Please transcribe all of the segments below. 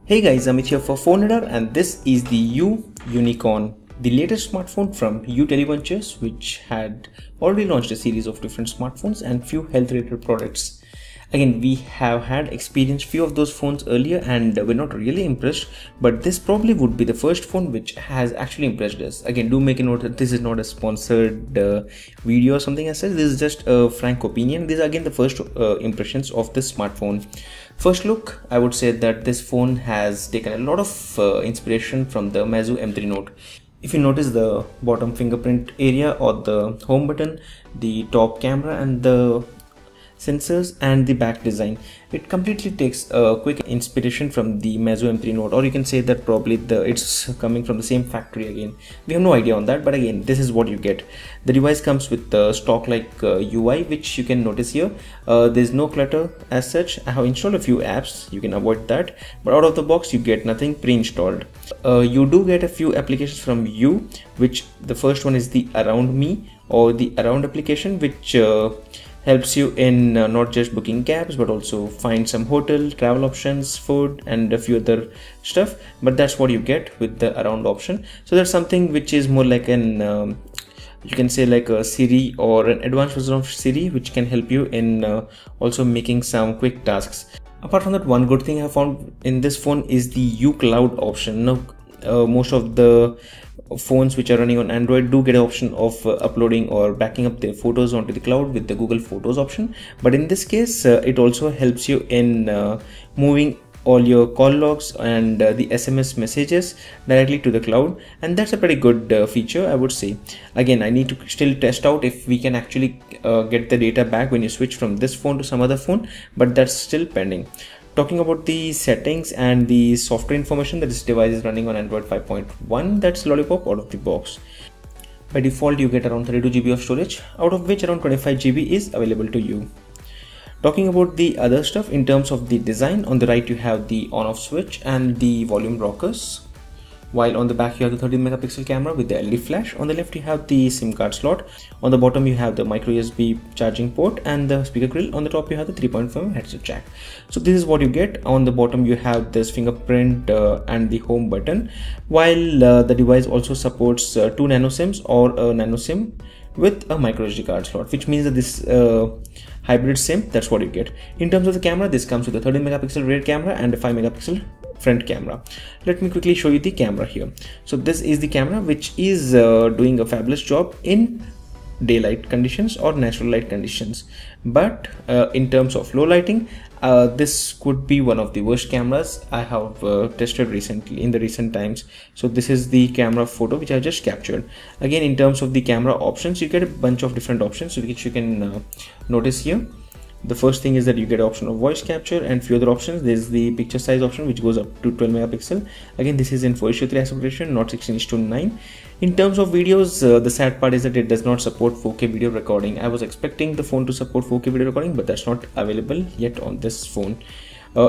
Hey guys, Amit here for PhoneRadar, and this is the Yunicorn, the latest smartphone from Ventures, which had already launched a series of different smartphones and few health related products. Again, we have had experienced few of those phones earlier and we're not really impressed, but this probably would be the first phone which has actually impressed us. Again, do make a note that this is not a sponsored video or something as such. This is just a frank opinion. These are again the first impressions of this smartphone. First look, I would say that this phone has taken a lot of inspiration from the Meizu M3 Note. If you notice the bottom fingerprint area or the home button, the top camera and the sensors and the back design, it completely takes a quick inspiration from the Meizu M3 Note, or you can say that probably it's coming from the same factory again. We have no idea on that, but again, this is what you get. The device comes with the stock like UI, which you can notice here. There's no clutter as such. I have installed a few apps, you can avoid that, but out of the box you get nothing pre-installed. You do get a few applications from you, which the first one is the Around Me or the Around application, which helps you in not just booking cabs but also find some hotel, travel options, food and a few other stuff. But that's what you get with the Around option. So that's something which is more like an you can say like a Siri or an advanced version of Siri, which can help you in also making some quick tasks. Apart from that, one good thing I found in this phone is the uCloud option. Now most of the phones which are running on Android do get an option of uploading or backing up their photos onto the cloud with the Google Photos option, but in this case it also helps you in moving all your call logs and the SMS messages directly to the cloud, and that's a pretty good feature, I would say. Again, I need to still test out if we can actually get the data back when you switch from this phone to some other phone, but that's still pending. Talking about the settings and the software information, that this device is running on Android 5.1, that's Lollipop out of the box. By default, you get around 32 GB of storage, out of which around 25 GB is available to you. Talking about the other stuff, in terms of the design, on the right you have the on-off switch and the volume rockers, while on the back you have the 13 megapixel camera with the LED flash. On the left you have the SIM card slot. On the bottom you have the micro USB charging port and the speaker grill. On the top you have the 3.5 headset jack. So this is what you get. On the bottom you have this fingerprint and the home button, while the device also supports 2 nano SIMs or a nano SIM with a micro SD card slot, which means that this hybrid SIM, that's what you get. In terms of the camera, this comes with a 13 megapixel rear camera and a 5 megapixel front camera. Let me quickly show you the camera here. So this is the camera, which is doing a fabulous job in daylight conditions or natural light conditions, but in terms of low lighting, this could be one of the worst cameras I have tested recently in the recent times. So this is the camera photo which I just captured. Again, in terms of the camera options, you get a bunch of different options which you can notice here. The first thing is that you get an option of voice capture and few other options. There's the picture size option, which goes up to 12 megapixel. Again, this is in 4:3 aspect ratio, not 16:9. In terms of videos, the sad part is that it does not support 4K video recording. I was expecting the phone to support 4K video recording, but that's not available yet on this phone.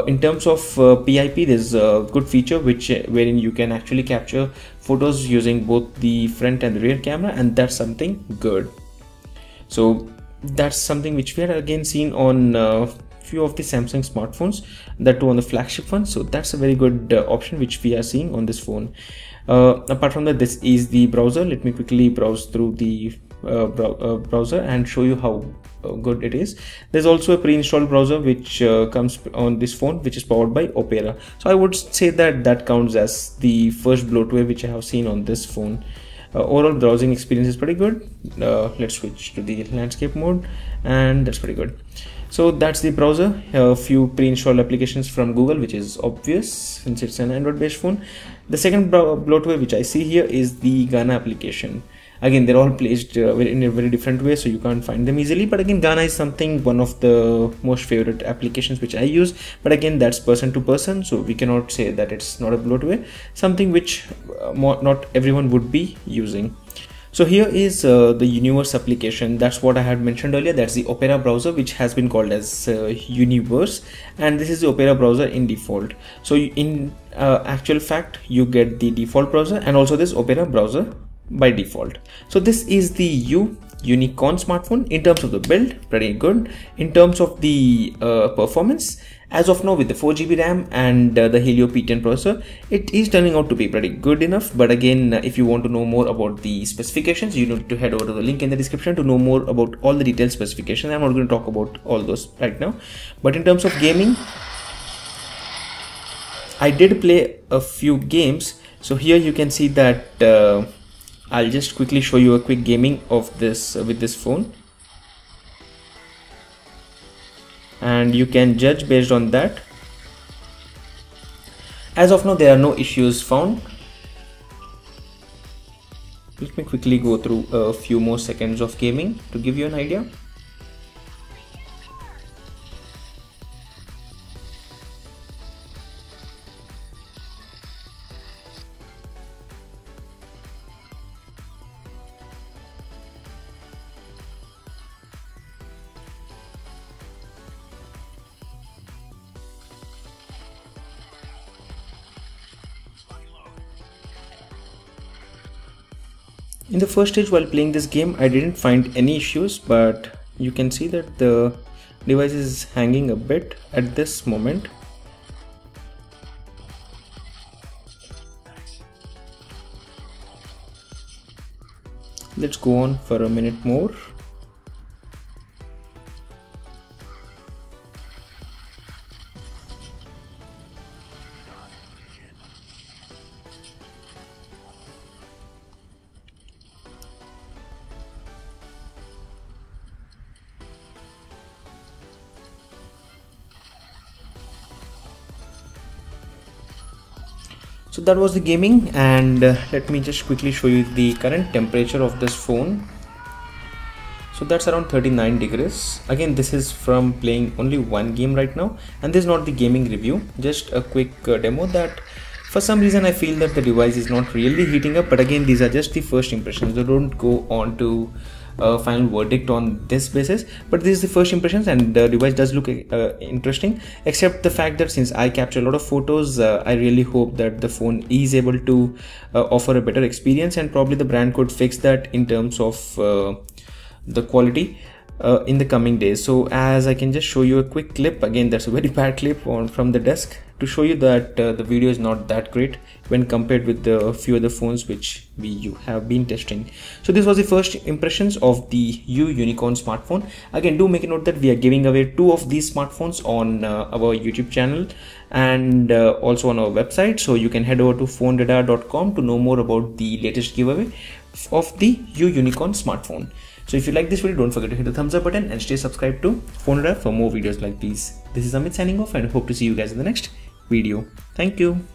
In terms of PIP, there's a good feature wherein you can actually capture photos using both the front and the rear camera, and that's something good. So that's something which we had again seen on few of the Samsung smartphones, that too on the flagship one. So that's a very good option which we are seeing on this phone. Apart from that, this is the browser. Let me quickly browse through the browser and show you how good it is. There's also a pre-installed browser which comes on this phone, which is powered by Opera. So I would say that that counts as the first bloatware which I have seen on this phone. Overall browsing experience is pretty good. Let's switch to the landscape mode, and that's pretty good. So that's the browser. A few pre-installed applications from Google, which is obvious since it's an Android based phone. The second bloatware which I see here is the Gaana application. Again, they're all placed in a very different way, so you can't find them easily. But again, Gaana is one of the most favorite applications which I use. But again, that's person to person, so we cannot say that it's not a bloatware. Something which not everyone would be using. So here is the Universe application. That's what I had mentioned earlier. That's the Opera browser, which has been called as Universe, and this is the Opera browser in default. So in actual fact, you get the default browser and also this Opera browser by default. So this is the Yunicorn smartphone. In terms of the build, pretty good. In terms of the performance, as of now with the 4GB RAM and the Helio P10 processor, it is turning out to be pretty good enough. But again, if you want to know more about the specifications, you need to head over to the link in the description to know more about all the detailed specifications. I'm not going to talk about all those right now. But in terms of gaming, I did play a few games. So here you can see that I'll just quickly show you a quick gaming of this with this phone, and you can judge based on that. As of now, there are no issues found. Let me quickly go through a few more seconds of gaming to give you an idea. In the first stage while playing this game, I didn't find any issues, but you can see that the device is hanging a bit at this moment. Let's go on for a minute more. So that was the gaming, and let me just quickly show you the current temperature of this phone. So that's around 39 degrees. Again, this is from playing only one game right now, and this is not the gaming review, just a quick demo that for some reason I feel that the device is not really heating up. But again, these are just the first impressions. They don't go on to final verdict on this basis, but this is the first impressions, and the device does look interesting, except the fact that since I capture a lot of photos, I really hope that the phone is able to offer a better experience, and probably the brand could fix that in terms of the quality in the coming days. So as I can just show you a quick clip, again that's a very bad clip from the desk, to show you that the video is not that great when compared with the few other phones which you have been testing. So this was the first impressions of the Yunicorn smartphone. Again, do make a note that we are giving away 2 of these smartphones on our YouTube channel and also on our website, so you can head over to PhoneRadar.com to know more about the latest giveaway of the Yunicorn smartphone. So if you like this video, don't forget to hit the thumbs up button and stay subscribed to PhoneRadar for more videos like these. This is Amit signing off, and hope to see you guys in the next video. Thank you.